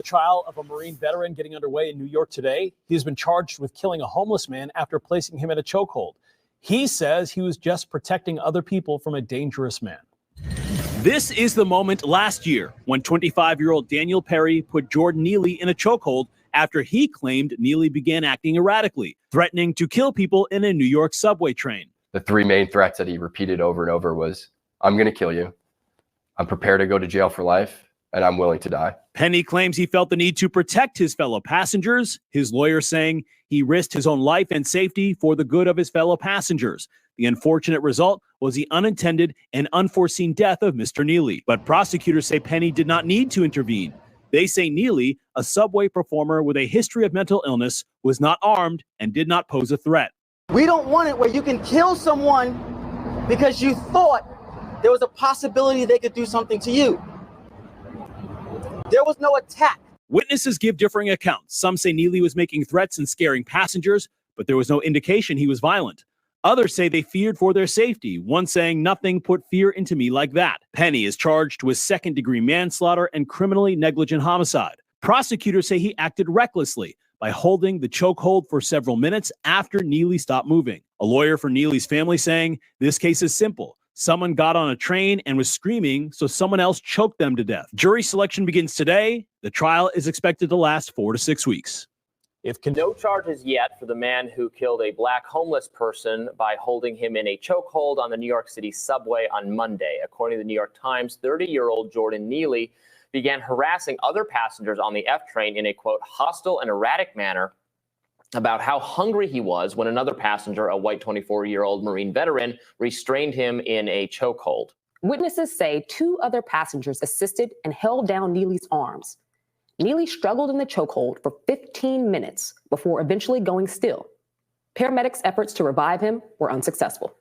The trial of a Marine veteran getting underway in New York today. He has been charged with killing a homeless man after placing him in a chokehold. He says he was just protecting other people from a dangerous man. This is the moment last year when 25-year-old Daniel Perry put Jordan Neely in a chokehold after he claimed Neely began acting erratically, threatening to kill people in a New York subway train. The three main threats that he repeated over and over was, I'm going to kill you, I'm prepared to go to jail for life, and I'm willing to die. Penny claims he felt the need to protect his fellow passengers, his lawyer saying he risked his own life and safety for the good of his fellow passengers. The unfortunate result was the unintended and unforeseen death of Mr. Neely. But prosecutors say Penny did not need to intervene. They say Neely, a subway performer with a history of mental illness, was not armed and did not pose a threat. We don't want it where you can kill someone because you thought there was a possibility they could do something to you. There was no attack. Witnesses give differing accounts. Some say Neely was making threats and scaring passengers, but there was no indication he was violent. Others say they feared for their safety, one saying nothing put fear into me like that. Penny is charged with second-degree manslaughter and criminally negligent homicide. Prosecutors say he acted recklessly by holding the chokehold for several minutes after Neely stopped moving. A lawyer for Neely's family saying this case is simple. Someone got on a train and was screaming, so someone else choked them to death. Jury selection begins today. The trial is expected to last 4 to 6 weeks. No charges yet for the man who killed a black homeless person by holding him in a chokehold on the New York City subway on Monday. According to the New York Times, 30-year-old Jordan Neely began harassing other passengers on the F train in a, quote, hostile and erratic manner about how hungry he was when another passenger, a white 24-year-old Marine veteran, restrained him in a chokehold. Witnesses say 2 other passengers assisted and held down Neely's arms. Neely struggled in the chokehold for 15 minutes before eventually going still. Paramedics' efforts to revive him were unsuccessful.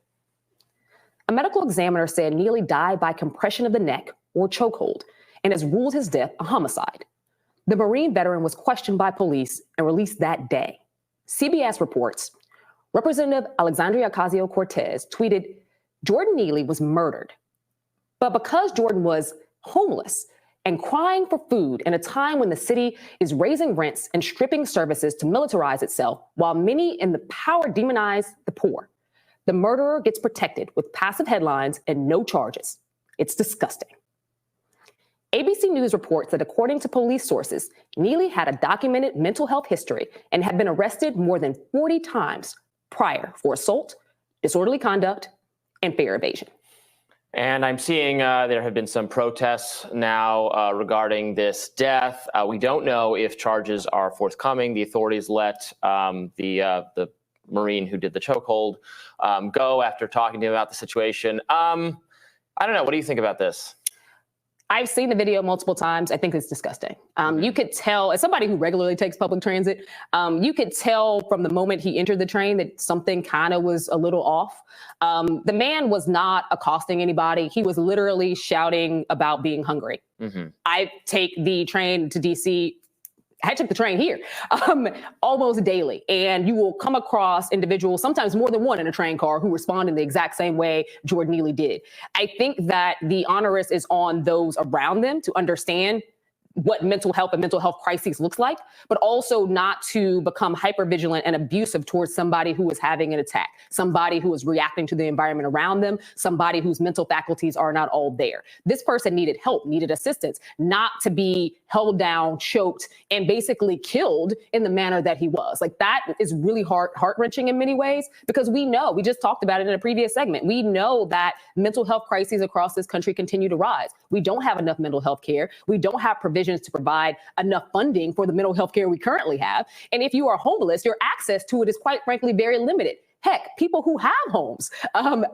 A medical examiner said Neely died by compression of the neck or chokehold and has ruled his death a homicide. The Marine veteran was questioned by police and released that day. CBS reports Representative Alexandria Ocasio-Cortez tweeted, Jordan Neely was murdered. But because Jordan was homeless and crying for food in a time when the city is raising rents and stripping services to militarize itself, while many in the power demonize the poor, the murderer gets protected with passive headlines and no charges. It's disgusting. ABC News reports that according to police sources, Neely had a documented mental health history and had been arrested more than 40 times prior for assault, disorderly conduct, and fare evasion. And I'm seeing there have been some protests now regarding this death. We don't know if charges are forthcoming. The authorities let the Marine who did the chokehold go after talking to him about the situation. I don't know. What do you think about this? I've seen the video multiple times. I think it's disgusting. You could tell, as somebody who regularly takes public transit, you could tell from the moment he entered the train that something kind of was a little off. The man was not accosting anybody. He was literally shouting about being hungry. Mm-hmm. I take the train to DC. I took the train here almost daily, and you will come across individuals, sometimes more than one in a train car, who respond in the exact same way Jordan Neely did. I think that the onus is on those around them to understand what mental health and mental health crises looks like, but also not to become hypervigilant and abusive towards somebody who is having an attack, somebody who is reacting to the environment around them, somebody whose mental faculties are not all there. This person needed help, needed assistance, not to be held down, choked, and basically killed in the manner that he was. Like, that is really heart-wrenching in many ways, because we know, we just talked about it in a previous segment, we know that mental health crises across this country continue to rise. We don't have enough mental health care. We don't have provisions to provide enough funding for the mental health care we currently have. And if you are homeless, your access to it is quite frankly very limited. Heck, people who have homes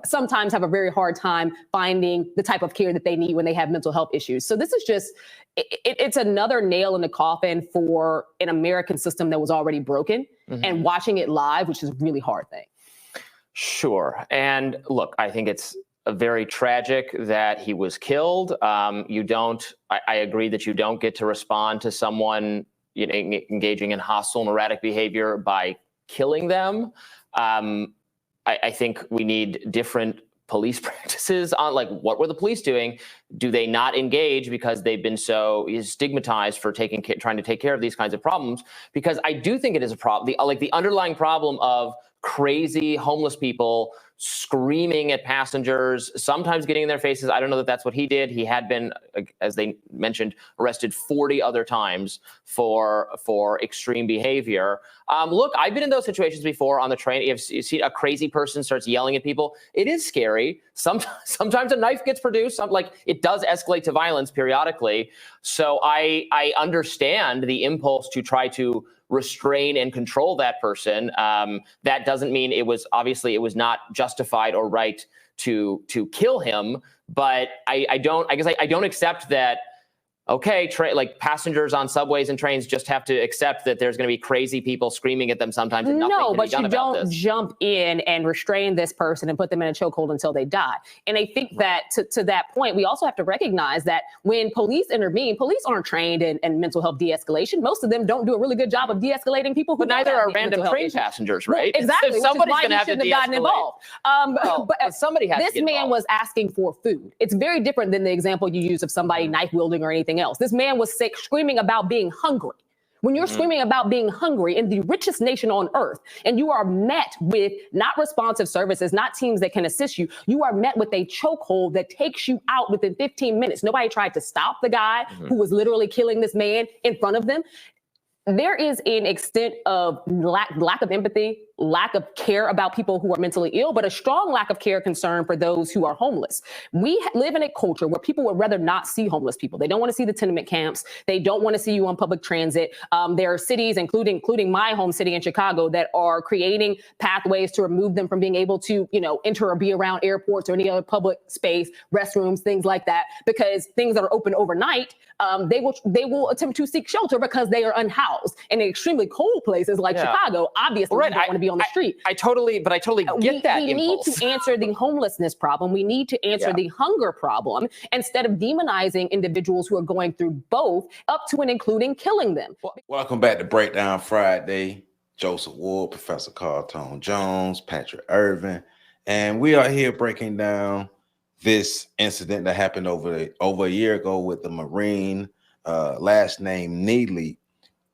sometimes have a very hard time finding the type of care that they need when they have mental health issues. So this is just, it's another nail in the coffin for an American system that was already broken, and watching it live, which is a really hard thing. Sure. And look, I think it's very tragic that he was killed. I agree that you don't get to respond to someone engaging in hostile and erratic behavior by killing them. I think we need different police practices on, like, what were the police doing? Do they not engage because they've been so stigmatized for trying to take care of these kinds of problems? Because I do think it is a problem, the underlying problem of crazy homeless people screaming at passengers, sometimes getting in their faces. I don't know that that's what he did. He had been, as they mentioned, arrested 40 other times for extreme behavior. Look, I've been in those situations before on the train. You see a crazy person starts yelling at people. It is scary. Sometimes a knife gets produced. It does escalate to violence periodically. So I understand the impulse to try to restrain and control that person. That doesn't mean it was not justified or right to kill him. But I don't accept that. Okay, passengers on subways and trains just have to accept that there's going to be crazy people screaming at them sometimes. And no, but you don't jump in and restrain this person and put them in a chokehold until they die. And I think that to that point, we also have to recognize that when police intervene, police aren't trained in mental health de-escalation. Most of them don't do a really good job of de-escalating people. But neither are random train passengers, right? Well, exactly. If somebody's going to have to gotten involved. But somebody has to get involved. This man was asking for food. It's very different than the example you use of somebody knife wielding or anything else. This man was sick, screaming about being hungry. When you're screaming about being hungry in the richest nation on earth, and you are met with not responsive services, not teams that can assist you, you are met with a chokehold that takes you out within 15 minutes. Nobody tried to stop the guy who was literally killing this man in front of them. There is an extent of lack of empathy, lack of care about people who are mentally ill, but a strong lack of care concern for those who are homeless. We live in a culture where people would rather not see homeless people. They don't want to see the tenement camps. They don't want to see you on public transit. There are cities, including my home city in Chicago, that are creating pathways to remove them from being able to, enter or be around airports or any other public space, restrooms, things like that, because things that are open overnight, they will attempt to seek shelter because they are unhoused. In extremely cold places like Chicago, obviously, you don't want to be on the street. I totally get that we impulse. need to answer the homelessness problem. We need to answer the hunger problem instead of demonizing individuals who are going through both, up to and including killing them. Welcome back to Breakdown Friday. Joseph Ward, Professor Carlton Jones, Patrick Irvin, and we are here breaking down this incident that happened over a year ago with the Marine, last name Neely,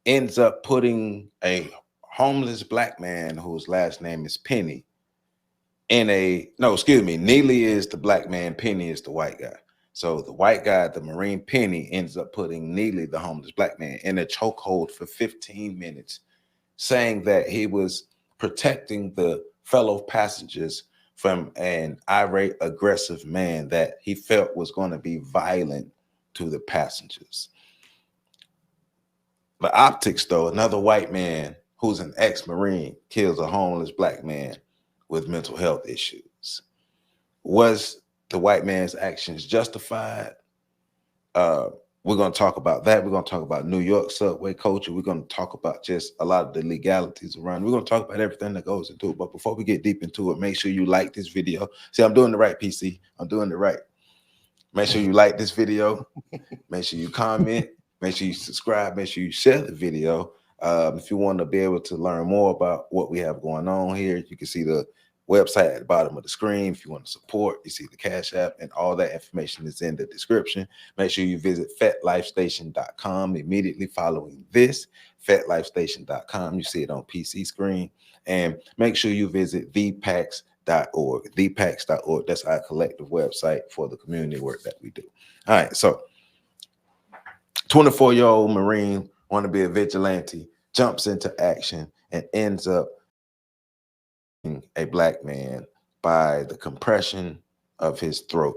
ends up putting a homeless black man whose last name is Penny Neely is the black man, Penny is the white guy. So the white guy, the Marine Penny, ends up putting Neely, the homeless black man, in a chokehold for 15 minutes, saying that he was protecting the fellow passengers from an irate, aggressive man that he felt was going to be violent to the passengers. The optics, though, another white man who's an ex-Marine kills a homeless black man with mental health issues. Was the white man's actions justified? We're going to talk about that. We're going to talk about New York subway culture. We're going to talk about just a lot of the legalities around. We're going to talk about everything that goes into it. But before we get deep into it, make sure you like this video. See, I'm doing the right, PC. I'm doing it right. Make sure you like this video. Make sure you comment. Make sure you subscribe. Make sure you share the video. If you want to be able to learn more about what we have going on here, you can see the website at the bottom of the screen. If you want to support, you see the Cash App, and all that information is in the description. Make sure you visit fetlifestation.com immediately following this. fetlifestation.com. You see it on PC screen. And make sure you visit thepax.org. thepax.org. That's our collective website for the community work that we do. All right, so 24-year-old Marine want to be a vigilante, jumps into action, and ends up a black man by the compression of his throat,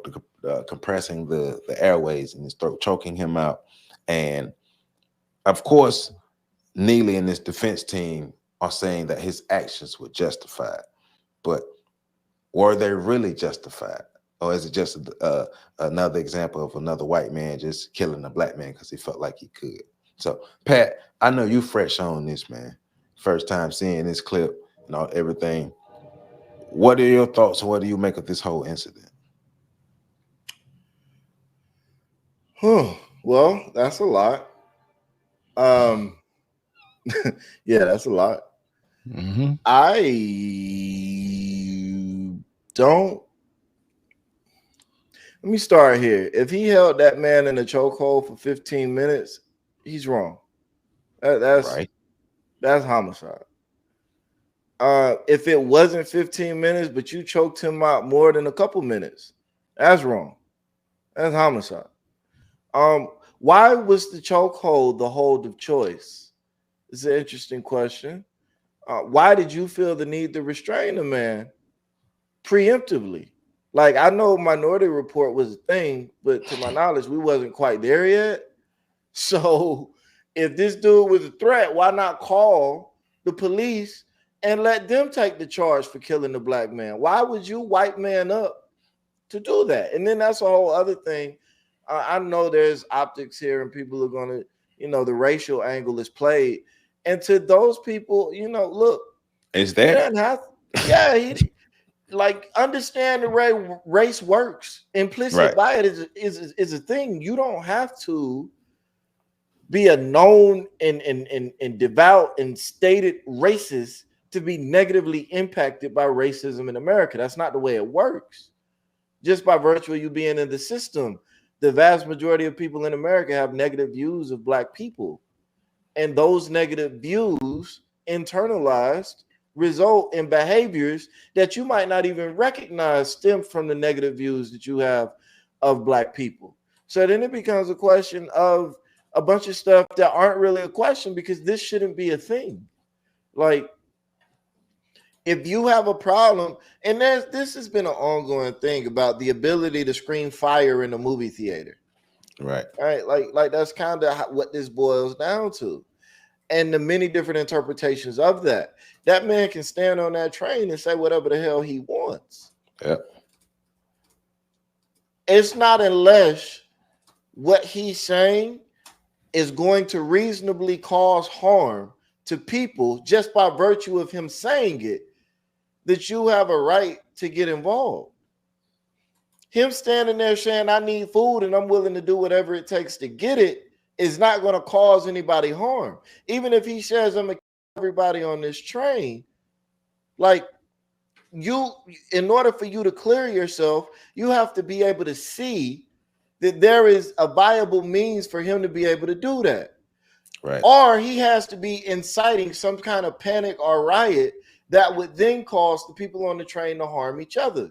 compressing the airways in his throat, choking him out. And of course, Neely and his defense team are saying that his actions were justified. But were they really justified? Or is it just another example of another white man just killing a black man because he felt like he could? So, Pat, I know you fresh on this, man. First time seeing this clip and everything. What are your thoughts? What do you make of this whole incident? Well, that's a lot. Yeah, that's a lot. I don't Let me start here. If he held that man in a chokehold for 15 minutes, he's wrong. That's homicide. If it wasn't 15 minutes, but you choked him out more than a couple minutes, that's wrong. That's homicide. Why was the chokehold the hold of choice? It's an interesting question. Why did you feel the need to restrain a man preemptively? Like, I know Minority Report was a thing, but to my knowledge, we wasn't quite there yet. So if this dude was a threat, why not call the police and let them take the charge for killing the black man? Why would you white man up to do that? And then that's a whole other thing. I know there's optics here and people are going to, the racial angle is played. And to those people, look. Is that? Understand the way race works. Implicit by it is a thing. You don't have to be a known and devout and stated racist to be negatively impacted by racism in America. That's not the way it works. Just by virtue of you being in the system, the vast majority of people in America have negative views of black people. And those negative views internalized result in behaviors that you might not even recognize stem from the negative views that you have of black people. So then it becomes a question of a bunch of stuff that aren't really a question, because this shouldn't be a thing. Like, if you have a problem, and this has been an ongoing thing about the ability to scream fire in a movie theater. Right. Like that's kind of what this boils down to. And the many different interpretations of that. That man can stand on that train and say whatever the hell he wants. Yep. It's not unless what he's saying is going to reasonably cause harm to people just by virtue of him saying it that you have a right to get involved. Him standing there saying, I need food and I'm willing to do whatever it takes to get it, is not going to cause anybody harm. Even if he says, I'm going to kill everybody on this train, like, in order for you to clear yourself, you have to be able to see that there is a viable means for him to be able to do that. Right. Or he has to be inciting some kind of panic or riot that would then cause the people on the train to harm each other.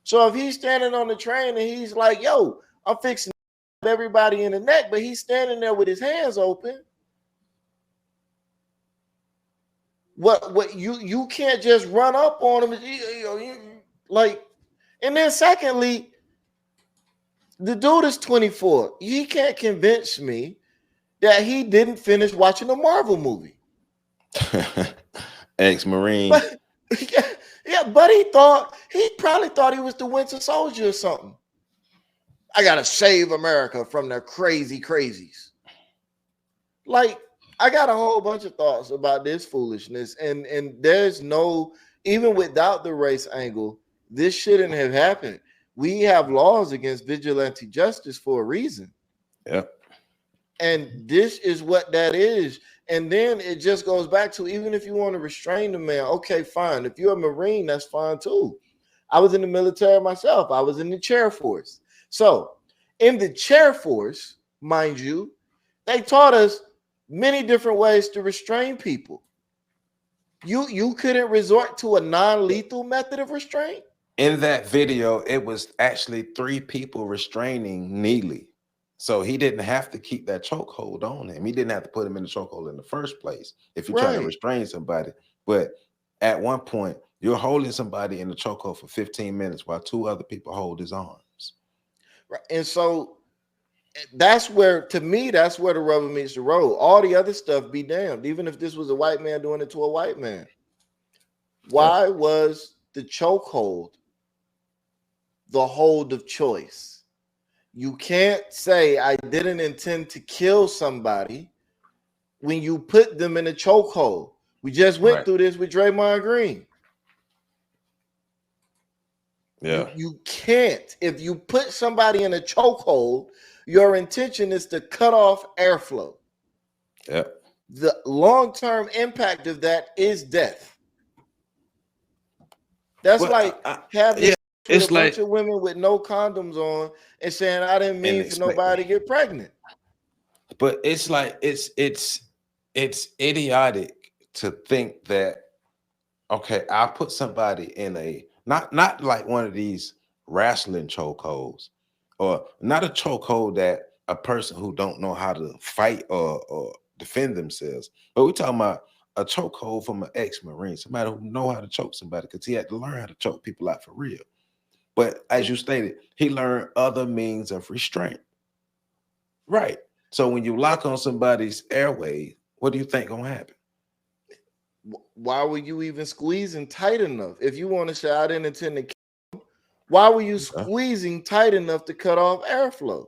So if he's standing on the train and he's like, yo, I'm fixing everybody in the neck, but he's standing there with his hands open. What you can't just run up on him, like. And then secondly, the dude is 24. He can't convince me that he didn't finish watching a Marvel movie. Ex-Marine. But he probably thought he was the Winter Soldier or something. I gotta save America from their crazies. Like, I got a whole bunch of thoughts about this foolishness, and there's no, even without the race angle, this shouldn't have happened. We have laws against vigilante justice for a reason. Yep. And this is what that is. And then it just goes back to, even if you want to restrain the man, okay, fine. If you're a Marine, that's fine too. I was in the military myself. I was in the chair force. So in the chair force, mind you, they taught us many different ways to restrain people. You couldn't resort to a non-lethal method of restraint. In that video, it was actually 3 people restraining Neely. So he didn't have to keep that chokehold on him. He didn't have to put him in the chokehold in the first place if you're trying to restrain somebody. But at one point, you're holding somebody in the chokehold for 15 minutes while 2 other people hold his arms. Right. And so that's where, to me, that's where the rubber meets the road. All the other stuff be damned. Even if this was a white man doing it to a white man. Why was the chokehold the hold of choice? You can't say I didn't intend to kill somebody when you put them in a chokehold. We just went through this with Draymond Green. Yeah. You can't. If you put somebody in a chokehold, your intention is to cut off airflow. Yeah. The long-term impact of that is death. That's having with It's a bunch like, of women with no condoms on and saying, I didn't mean for expect nobody to get pregnant. but it's like it's idiotic to think that, okay, I put somebody in a not like one of these wrestling chokeholds, or not a chokehold that a person who don't know how to fight or defend themselves, but we're talking about a chokehold from an ex-Marine, somebody who know how to choke somebody, because he had to learn how to choke people out for real. But as you stated, he learned other means of restraint. Right. So when you lock on somebody's airway, what do you think gonna happen? Why were you even squeezing tight enough? If you want to say I didn't intend to kill him, why were you squeezing tight enough to cut off airflow?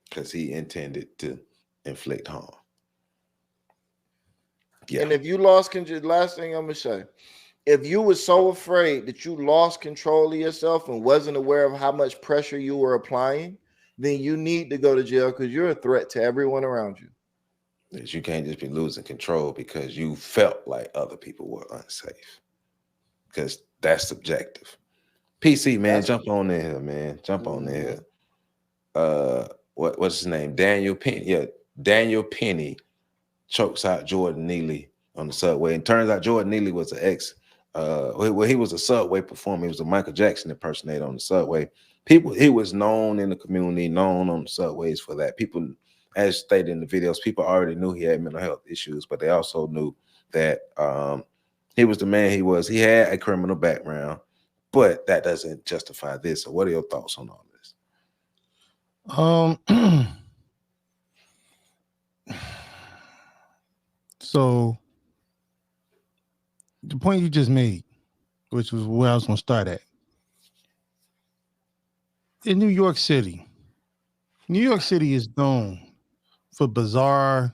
Because he intended to inflict harm. Yeah. And if you lost control, last thing I'm gonna say, if you were so afraid that you lost control of yourself and wasn't aware of how much pressure you were applying, then you need to go to jail, because you're a threat to everyone around you. You can't just be losing control because you felt like other people were unsafe, because that's subjective. PC, man, jump on in here, man. Jump on in here. What's his name? Daniel Penny. Yeah, Daniel Penny chokes out Jordan Neely on the subway. And turns out Jordan Neely was an he was a subway performer. He was a Michael Jackson impersonator on the subway. He was known in the community, known on the subways for that. People, as stated in the videos, people already knew he had mental health issues, but they also knew that he was the man he was. He had a criminal background, but that doesn't justify this. So what are your thoughts on all this? So the point you just made, which was where I was going to start at. In New York City is known for bizarre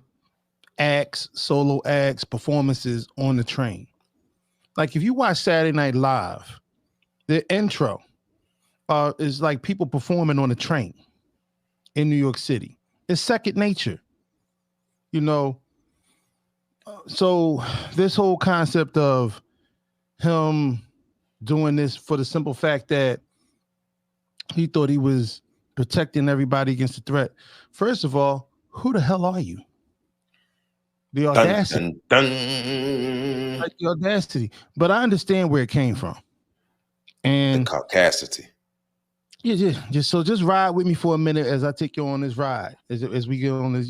acts, solo acts, performances on the train. Like if you watch Saturday Night Live, the intro is like people performing on a train in New York City. It's second nature, you know. So this whole concept of him doing this for the simple fact that he thought he was protecting everybody against the threat. First of all, who the hell are you? The audacity. Dun, dun, dun. Like the audacity. But I understand where it came from. And the caucasity. Yeah, just ride with me for a minute as I take you on this ride. As we get on this,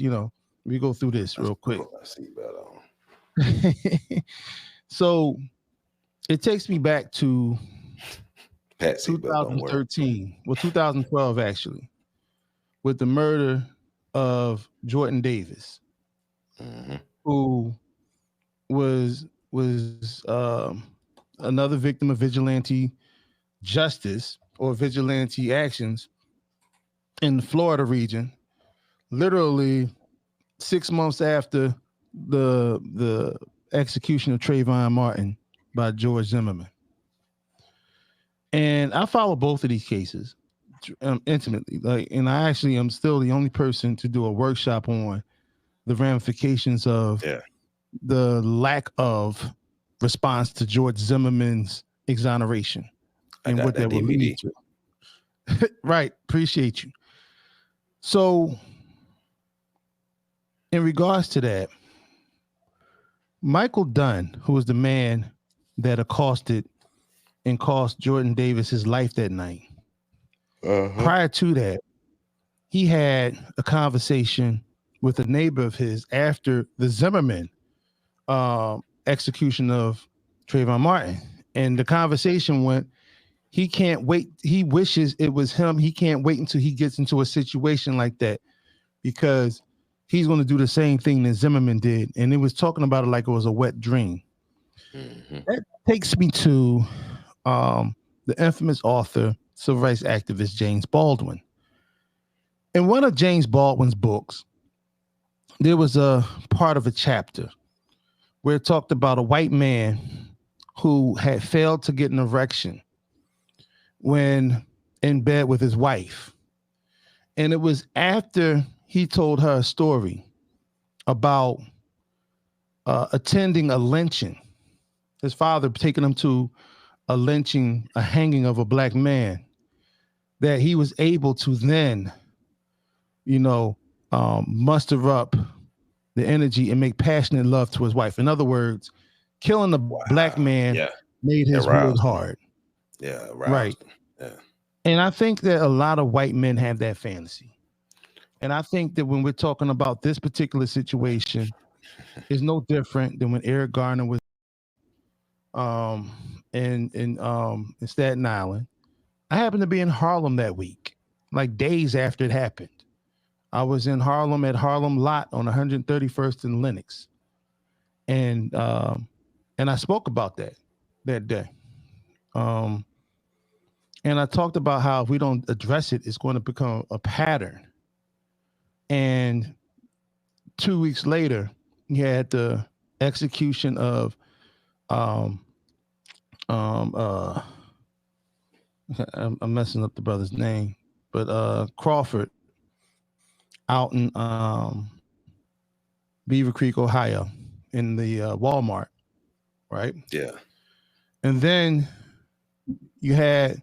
we go through this real quick. Put my seatbelt on. So it takes me back to 2013, 2012 actually, with the murder of Jordan Davis, who was another victim of vigilante justice or vigilante actions in the Florida region, literally 6 months after the execution of Trayvon Martin by George Zimmerman. And I follow both of these cases intimately. And I actually am still the only person to do a workshop on the ramifications of the lack of response to George Zimmerman's exoneration and what that would lead to. Right. Appreciate you. So in regards to that, Michael Dunn, who was the man that accosted and cost Jordan Davis his life that night. Prior to that, he had a conversation with a neighbor of his after the Zimmerman execution of Trayvon Martin. And the conversation went, he can't wait. He wishes it was him. He can't wait until he gets into a situation like that because he's going to do the same thing that Zimmerman did. And it was talking about it like it was a wet dream. That takes me to the infamous author, civil rights activist, James Baldwin. In one of James Baldwin's books, there was a part of a chapter where it talked about a white man who had failed to get an erection when in bed with his wife. And it was after he told her a story about attending a lynching. His father taking him to a lynching, a hanging of a black man. that he was able to then, muster up the energy and make passionate love to his wife. In other words, killing the black man made his wood hard. Yeah, right. Yeah. And I think that a lot of white men have that fantasy. And I think that when we're talking about this particular situation, it's no different than when Eric Garner was in Staten Island. I happened to be in Harlem that week, like days after it happened. I was in Harlem at Harlem Lot on 131st and Lenox. And I spoke about that day. And I talked about how if we don't address it, it's going to become a pattern. And 2 weeks later, you had the execution of I'm messing up the brother's name, but Crawford out in Beaver Creek, Ohio, in the Walmart, right? Yeah. And then you had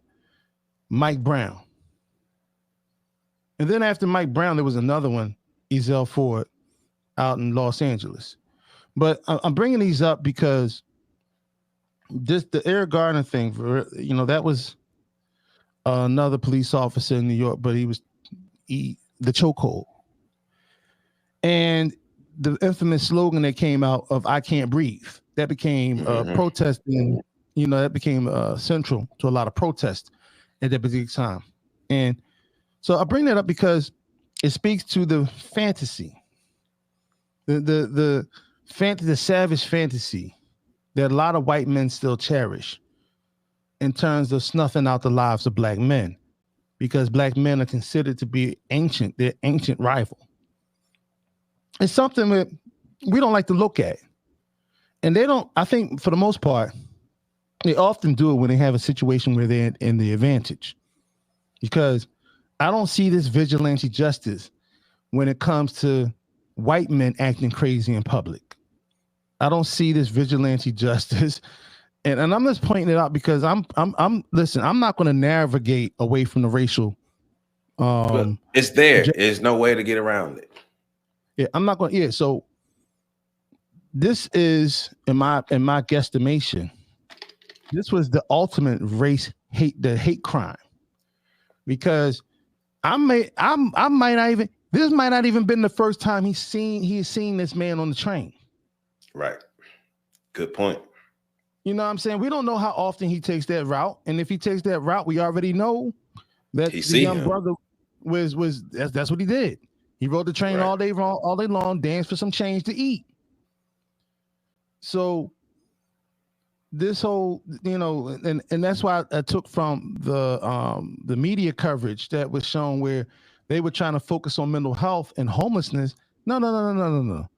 Mike Brown. And then after Mike Brown, there was another one, Ezell Ford, out in Los Angeles. But I'm bringing these up because the Eric Garner thing, that was another police officer in New York, but the chokehold. And the infamous slogan that came out of "I can't breathe," that became protesting. That became central to a lot of protests at that particular time. And so I bring that up because it speaks to the fantasy, the savage fantasy that a lot of white men still cherish in terms of snuffing out the lives of black men, because black men are considered to be their ancient rival. It's something that we don't like to look at. And I think for the most part, they often do it when they have a situation where they're in the advantage. Because I don't see this vigilante justice when it comes to white men acting crazy in public. I don't see this vigilante justice. And I'm just pointing it out because listen, I'm not going to navigate away from the racial. It's there. There's no way to get around it. Yeah, I'm not going to. Yeah, so this is, in my guesstimation, this was the ultimate the hate crime. Because this might not even been the first time he's seen this man on the train. Right. Good point. You know what I'm saying? We don't know how often he takes that route. And if he takes that route, we already know that the young brother that's what he did. He rode the train all day long, danced for some change to eat. So this whole, and that's why I took from the media coverage that was shown where they were trying to focus on mental health and homelessness. No.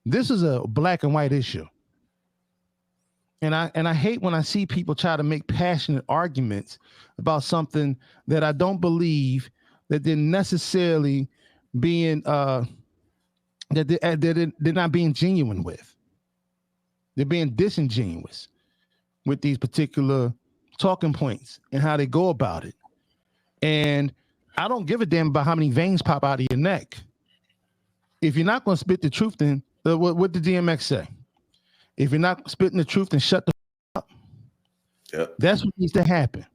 This is a black and white issue. And I hate when I see people try to make passionate arguments about something that I don't believe that they're necessarily being that they're not being genuine with. They're being disingenuous with these particular talking points and how they go about it. And I don't give a damn about how many veins pop out of your neck. If you're not going to spit the truth, then what did DMX say? If you're not spitting the truth, then shut the up. Yep. That's what needs to happen.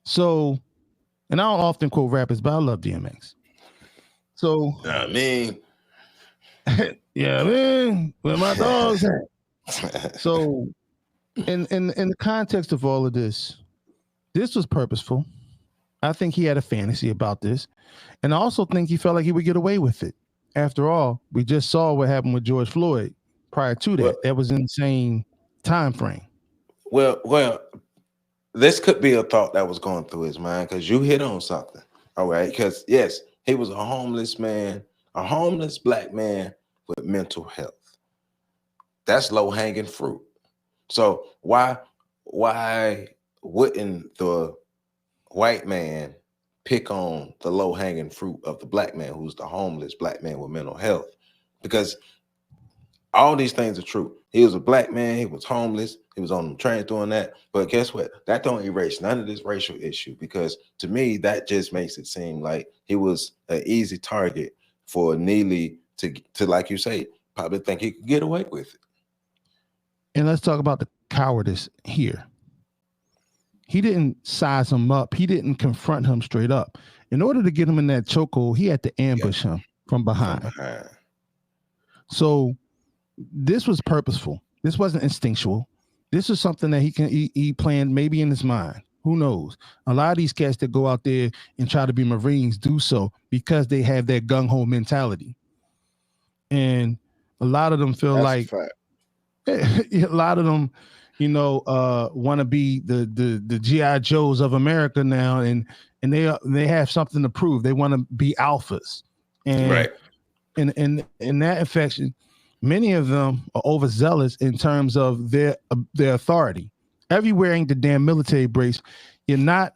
So, and I don't often quote rappers, but I love DMX. So, yeah, man, where my dogs at? So, in the context of all of this was purposeful. I think he had a fantasy about this, and I also think he felt like he would get away with it. After all, we just saw what happened with George Floyd. Prior to that, that was in the same time frame. Well, this could be a thought that was going through his mind, because you hit on something. All right, because yes, he was a homeless man, a homeless black man with mental health. That's low-hanging fruit. So why wouldn't the white man pick on the low-hanging fruit of the black man who's the homeless black man with mental health? Because All these things are true. He was a black man. He was homeless. He was on the train doing that. But guess what? That don't erase none of this racial issue, because to me, that just makes it seem like he was an easy target for Neely to like you say, probably think he could get away with it. And let's talk about the cowardice here. He didn't size him up. He didn't confront him straight up. In order to get him in that chokehold, he had to ambush him from behind. So this was purposeful. This wasn't instinctual. This is something that he planned maybe in his mind. Who knows? A lot of these cats that go out there and try to be Marines do so because they have that gung-ho mentality. And a lot of them feel like a lot of them, want to be the G.I. Joes of America now, and they have something to prove. They want to be alphas. And right. And in that affection, many of them are overzealous in terms of their authority. Everywhere ain't the damn military base. You're not,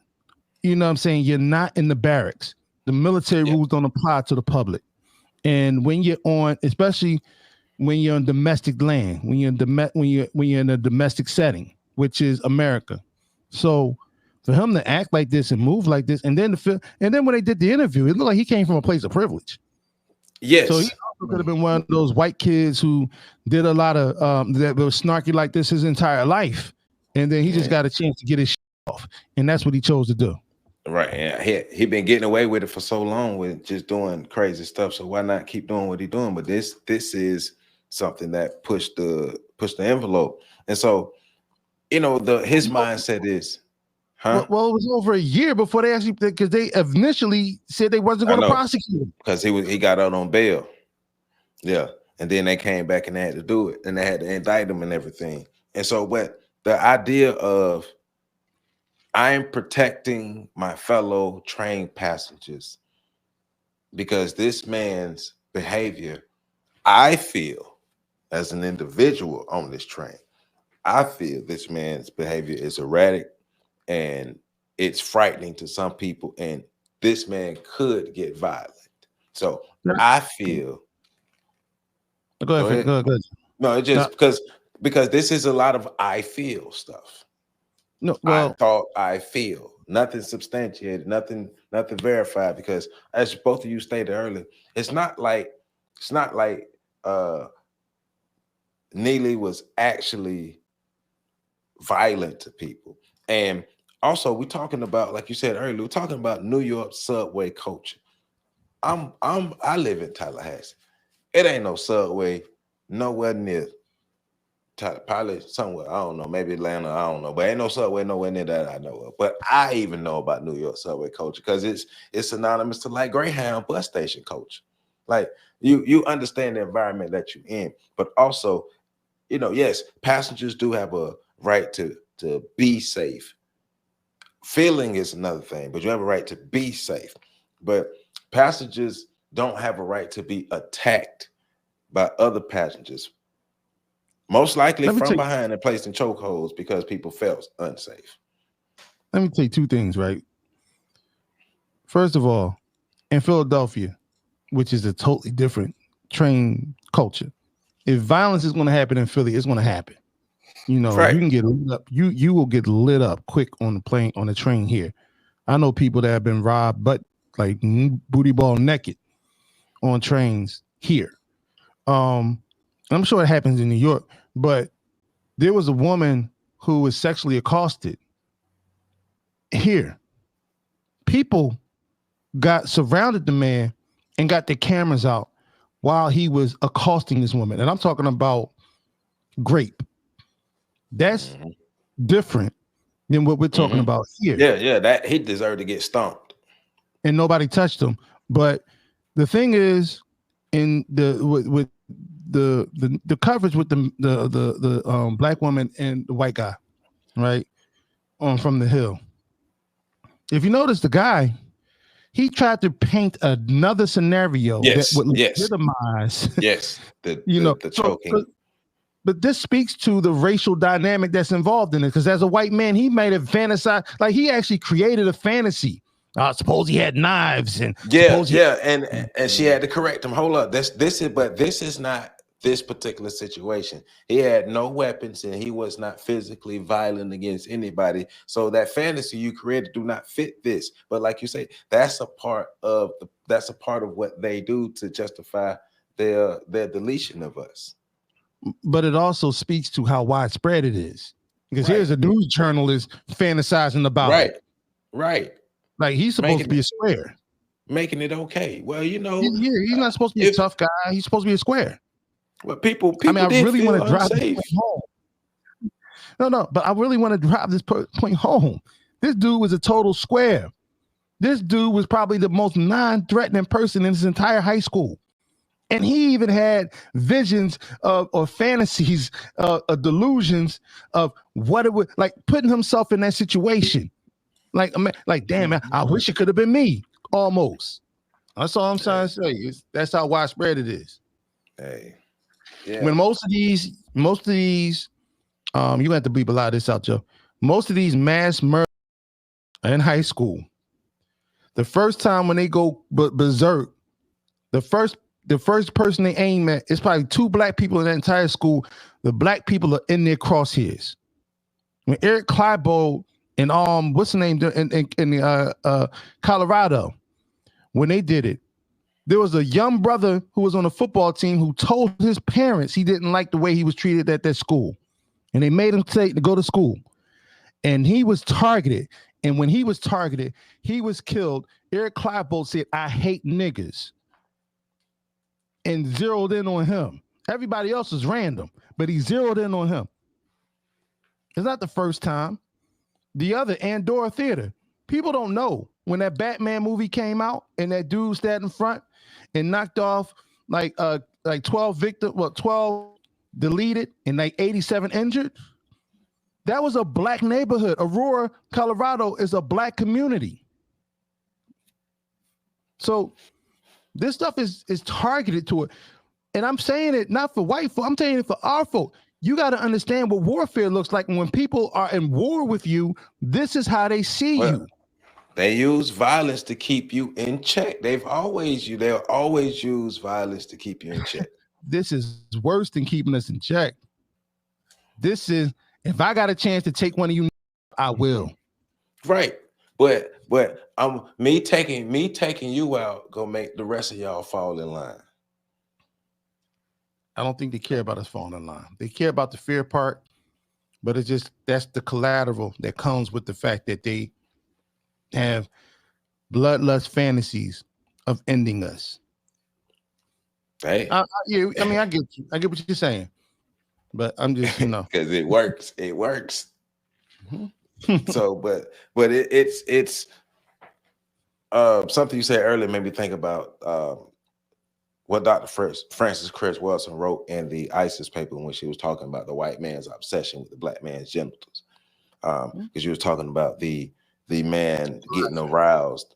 you're not in the barracks. The military rules don't apply to the public. And when you're on, especially when you're on domestic land, when you're in a domestic setting, which is America. So for him to act like this and move like this, and then when they did the interview, it looked like he came from a place of privilege. Yes. So he also could have been one of those white kids who did a lot of that was snarky like this his entire life, and then he just got a chance to get his shit off, and that's what he chose to do. Right. Yeah. He been getting away with it for so long with just doing crazy stuff. So why not keep doing what he's doing? But this is something that pushed the envelope. And so, his mindset is, huh? Well, it was over a year before they actually, because they initially said they wasn't going to prosecute him because he got out on bail. Yeah. And then they came back and they had to do it, and they had to indict him and everything. And so the idea of I'm protecting my fellow train passengers because this man's behavior, I feel as an individual on this train, I feel this man's behavior is erratic and it's frightening to some people, and this man could get violent. So I feel. Go ahead. No, it's just because this is a lot of I feel stuff. No, well, I thought, I feel, nothing substantiated, nothing verified. Because as both of you stated earlier, it's not like Neely was actually violent to people. And also, we're talking about, like you said earlier, we're talking about New York subway culture. I live in Tallahassee. It ain't no subway nowhere near. Probably somewhere, I don't know, maybe Atlanta, I don't know, but ain't no subway nowhere near that I know of. But I even know about New York subway culture because it's synonymous to like Greyhound bus station culture. Like you understand the environment that you're in, but also, yes, passengers do have a right to be safe. Feeling is another thing, but you have a right to be safe. But passengers don't have a right to be attacked by other passengers. Most likely from behind and placed in chokeholds because people felt unsafe. Let me tell you two things, right? First of all, in Philadelphia, which is a totally different train culture, if violence is going to happen in Philly, it's going to happen. Right. You can get lit up. You will get lit up quick on the train here. I know people that have been robbed, but like booty ball naked on trains here. I'm sure it happens in New York, but there was a woman who was sexually accosted here. People surrounded the man and got their cameras out while he was accosting this woman. And I'm talking about grape. That's different than what we're talking about here. Yeah, that he deserved to get stomped. And nobody touched him. But the thing is, in the coverage with the black woman and the white guy, right, from the hill. If you notice, the guy, he tried to paint another scenario that would legitimize. Yes, the choking. But this speaks to the racial dynamic that's involved in it. Because as a white man, he might have fantasized, like he actually created a fantasy. Suppose he had knives and and she had to correct him. Hold up, this is not this particular situation. He had no weapons and he was not physically violent against anybody. So that fantasy you created do not fit this. But like you say, that's a part of what they do to justify their deletion of us. But it also speaks to how widespread it is. Because Right. here's a news journalist fantasizing about it. Right. Like he's supposed to be a square. Making it okay. Well, you know, he's not supposed to be a tough guy. He's supposed to be a square. Well, people I mean, I really want to drive unsafe. this point home. No, but I really want to drive this point home. This dude was a total square. This dude was probably the most non-threatening person in his entire high school. And he even had visions of or fantasies, delusions of what it would like putting himself in that situation. Like damn, man, I wish it could have been me. Almost. That's all I'm trying to say. That's how widespread it is. Hey, yeah. When most of these, you have to bleep a lot of this out, Joe. Most of these mass murders in high school, the first time when they go berserk, the first person they aim at is probably 2 black people in that entire school. The black people are in their crosshairs. When Eric Clybold and what's the name in Colorado, when they did it, there was a young brother who was on the football team who told his parents he didn't like the way he was treated at that school, and they made him to go to school, and he was targeted. And when he was targeted, he was killed. Eric Clybold said, "I hate niggas," and zeroed in on him. Everybody else was random, but he zeroed in on him. It's not the first time. The other, Andorra Theater. People don't know when that Batman movie came out and that dude sat in front and knocked off like 12 victims, 12 deleted and like 87 injured. That was a black neighborhood. Aurora, Colorado is a black community. So this stuff is targeted to it. And I'm saying it not for white folk, I'm saying it for our folk. You got to understand what warfare looks like. And when people are in war with you, this is how they see you. They use violence to keep you in check. They'll always use violence to keep you in check. This is worse than keeping us in check. This is, if I got a chance to take one of you, I will. Right. But me taking you out gonna make the rest of y'all fall in line. I don't think they care about us falling in line. They care about the fear part, but it's just that's the collateral that comes with the fact that they have bloodlust fantasies of ending us. Hey, I mean, I get you. I get what you're saying, but I'm just, because it works. It works. So, but it's something you said earlier made me think about what Dr. Frances Cress Welsing wrote in the ISIS paper when she was talking about the white man's obsession with the black man's genitals, because she was talking about the man getting aroused.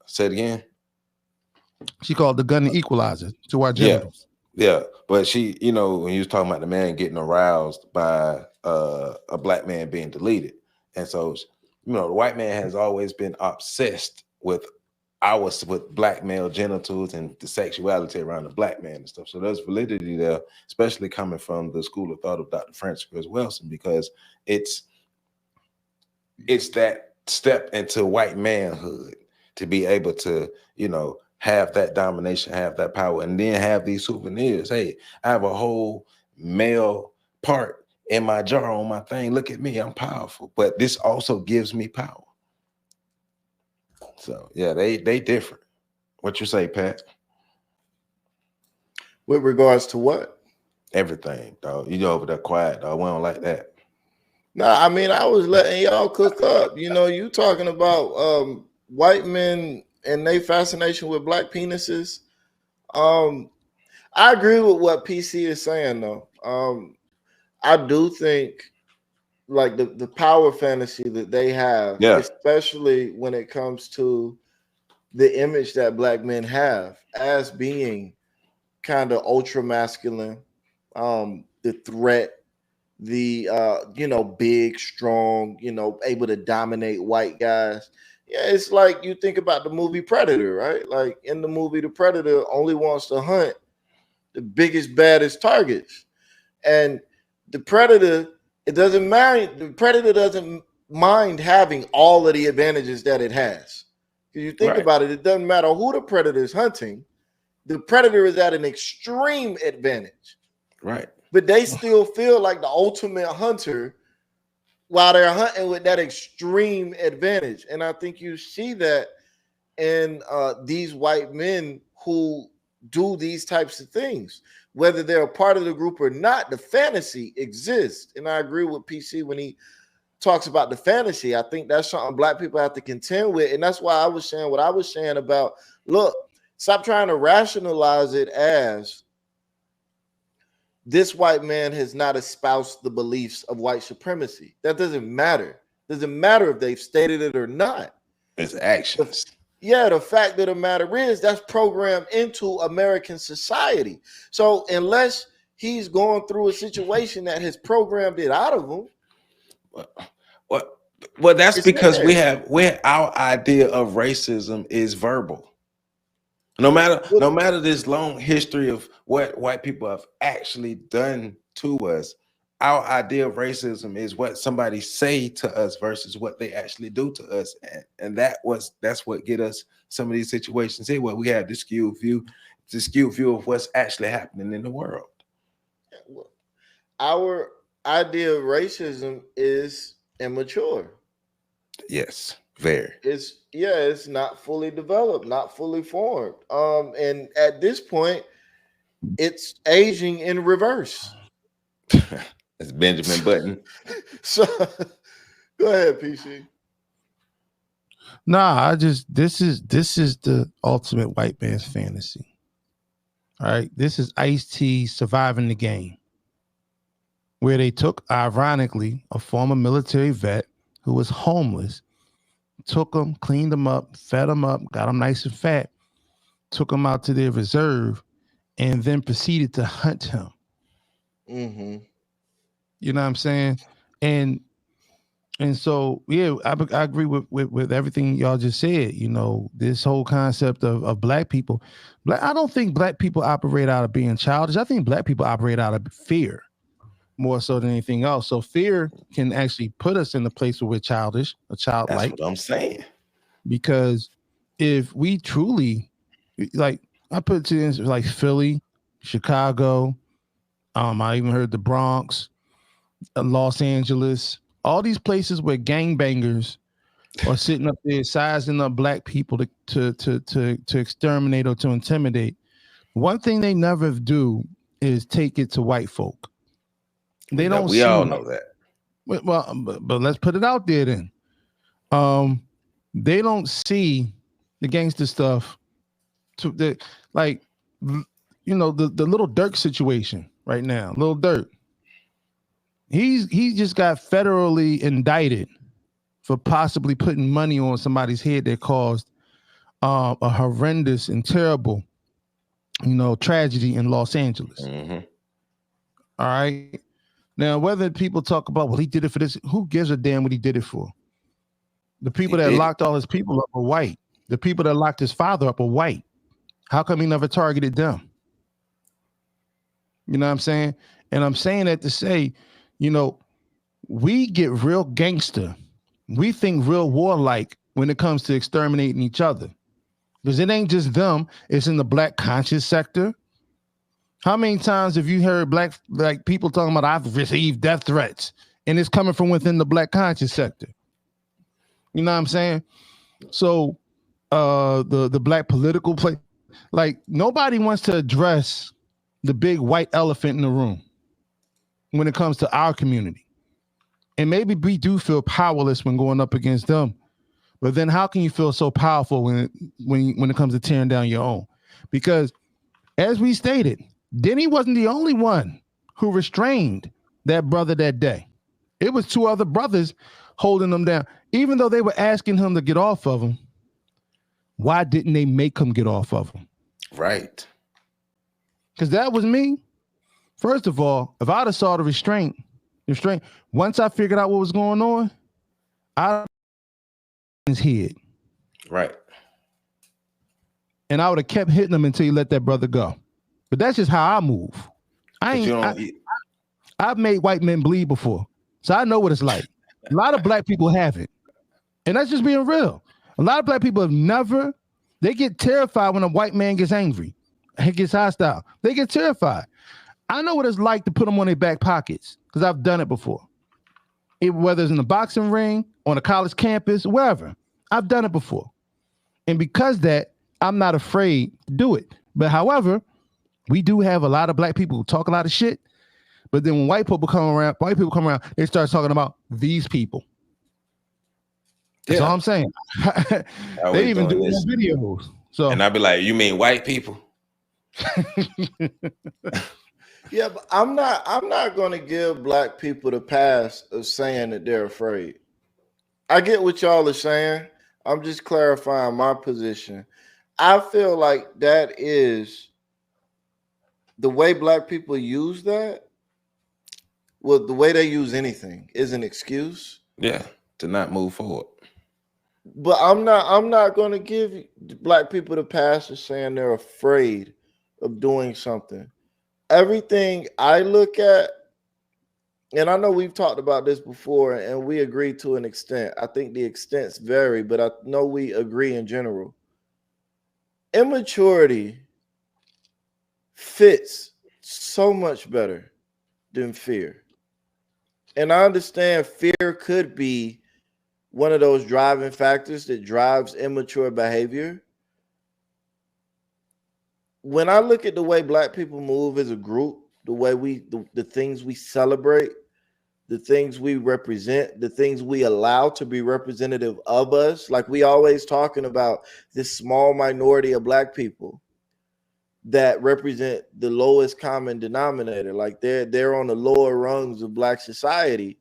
Say it again. She called the gun the equalizer to our genitals. Yeah, but she, when you was talking about the man getting aroused by a black man being deleted, and so the white man has always been obsessed with black male genitals and the sexuality around the black man and stuff. So there's validity there, especially coming from the school of thought of Dr. Frances Cress Welsing, because it's that step into white manhood to be able to, have that domination, have that power, and then have these souvenirs. Hey, I have a whole male part in my jar on my thing. Look at me, I'm powerful. But this also gives me power. So yeah, they different. What you say, Pat? With regards to what? Everything, dog. You over there quiet, dog. We don't like that. No, I mean, I was letting y'all cook up. You talking about white men and their fascination with black penises. I agree with what PC is saying, though. I do think like the power fantasy that they have, especially when it comes to the image that black men have as being kind of ultra masculine, the threat, the big, strong, able to dominate white guys. Yeah, it's like you think about the movie Predator, right? Like in the movie, the Predator only wants to hunt the biggest, baddest targets. And the predator, it doesn't matter. The predator doesn't mind having all of the advantages that it has. If you think about it, it doesn't matter who the predator is hunting. The predator is at an extreme advantage. Right. But they still feel like the ultimate hunter while they're hunting with that extreme advantage. And I think you see that in these white men who do these types of things, whether they're a part of the group or not. The fantasy exists. And I agree with PC when he talks about the fantasy. I think that's something black people have to contend with. And that's why I was saying what I was saying about, look, stop trying to rationalize it as this white man has not espoused the beliefs of white supremacy. That doesn't matter. Doesn't matter if they've stated it or not. It's actions. The fact of the matter is that's programmed into American society. So unless he's going through a situation that has programmed it out of him, well, that's because our idea of racism is verbal. No matter this long history of what white people have actually done to us, our idea of racism is what somebody say to us versus what they actually do to us, and that's what get us some of these situations here where we have this skewed view of what's actually happening in the world. Our idea of racism is immature. Yes, very. It's not fully developed, not fully formed. And at this point, it's aging in reverse. It's Benjamin Button. So go ahead, PC. Nah, this is the ultimate white man's fantasy. All right. This is Ice-T surviving the game, where they took, ironically, a former military vet who was homeless, took him, cleaned him up, fed him up, got him nice and fat, took him out to their reserve, and then proceeded to hunt him. Mm-hmm. You know what I'm saying? And so, yeah, I agree with everything y'all just said. You know, this whole concept of black people. I don't think black people operate out of being childish. I think black people operate out of fear more so than anything else. So fear can actually put us in the place where we're childish, or childlike. That's what I'm saying. Because if we truly, like, I put it to this, like Philly, Chicago, I even heard the Bronx, Los Angeles, all these places where gangbangers are sitting up there sizing up black people to exterminate or to intimidate. One thing they never do is take it to white folk. They don't. We all know that. Well, but let's put it out there then. They don't see the gangster stuff. Like, you know, the Little Dirk situation right now. Little Dirk. He just got federally indicted for possibly putting money on somebody's head that caused a horrendous and terrible, you know, tragedy in Los Angeles. Mm-hmm. All right. Now, whether people talk about, well, he did it for this, who gives a damn what he did it for? The people that locked all his people up are white. The people that locked his father up are white. How come he never targeted them? You know what I'm saying? And I'm saying that to say, you know, we get real gangster. We think real warlike when it comes to exterminating each other. Because it ain't just them, it's in the black conscious sector. How many times have you heard black people talking about, I've received death threats, and it's coming from within the black conscious sector? You know what I'm saying? So the black political play, like, nobody wants to address the big white elephant in the room when it comes to our community. And maybe we do feel powerless when going up against them. But then how can you feel so powerful when it comes to tearing down your own? Because as we stated, Denny wasn't the only one who restrained that brother that day. It was two other brothers holding them down. Even though they were asking him to get off of him, why didn't they make him get off of him? Right. Because that was me. First of all, if I'd have saw the restraint, once I figured out what was going on, I his head. Right. And I would have kept hitting him until he let that brother go. but that's just how I move. I've made white men bleed before, so I know what it's like. A lot of black people haven't, and that's just being real. A lot of black people have never. They get terrified when a white man gets angry, he gets hostile. They get terrified. I know what it's like to put them on their back pockets because I've done it before. Whether it's in the boxing ring, on a college campus, wherever, I've done it before, and because that, I'm not afraid to do it. But however, we do have a lot of black people who talk a lot of shit. But then when white people come around, they start talking about these people. That's all I'm saying. They even do this videos. So, and I'd be like, "You mean white people?" Yeah, but I'm not going to give black people the pass of saying that they're afraid. I get what y'all are saying. I'm just clarifying my position. I feel like that is the way black people use that. Well, the way they use anything is an excuse. Yeah, to not move forward. But I'm not going to give black people the pass of saying they're afraid of doing something. Everything I look at, and I know we've talked about this before, and we agree to an extent. I think the extents vary, but I know we agree in general. Immaturity fits so much better than fear. And I understand fear could be one of those driving factors that drives immature behavior. When I look at the way black people move as a group, the way the things we celebrate, the things we represent, the things we allow to be representative of us, like we always talking about this small minority of black people that represent the lowest common denominator. Like they're on the lower rungs of black society,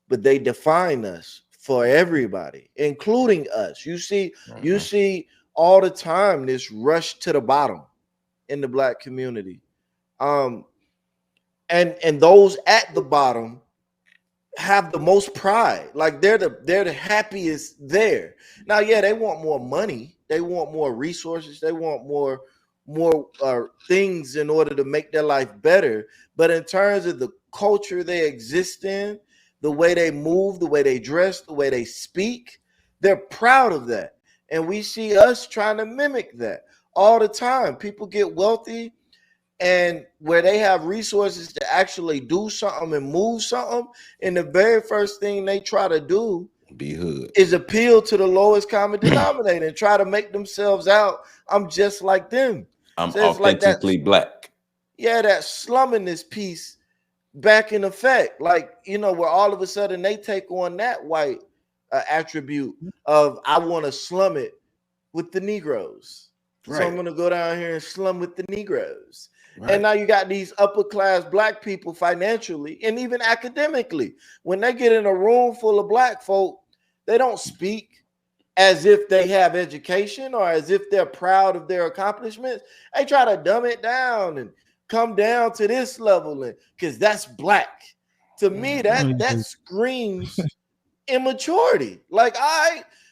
but they define us for everybody, including us. You see all the time this rush to the bottom in the black community. And those at the bottom have the most pride. Like they're the happiest there. Now, yeah, they want more money, they want more resources, they want more things in order to make their life better. But in terms of the culture they exist in, the way they move, the way they dress, the way they speak, they're proud of that. And we see us trying to mimic that all the time. People get wealthy, and where they have resources to actually do something and move something, and the very first thing they try to do be hood is appeal to the lowest common denominator and try to make themselves out, I'm just like them. I'm so authentically black. Yeah, that slumminess piece back in effect. Like, where all of a sudden they take on that white attribute of, I want to slum it with the Negroes. Right. So I'm going to go down here and slum with the Negroes. Right. And now you got these upper class black people financially and even academically. When they get in a room full of black folk, they don't speak as if they have education or as if they're proud of their accomplishments. They try to dumb it down and come down to this level, and because that's black. To me, that screams immaturity. Like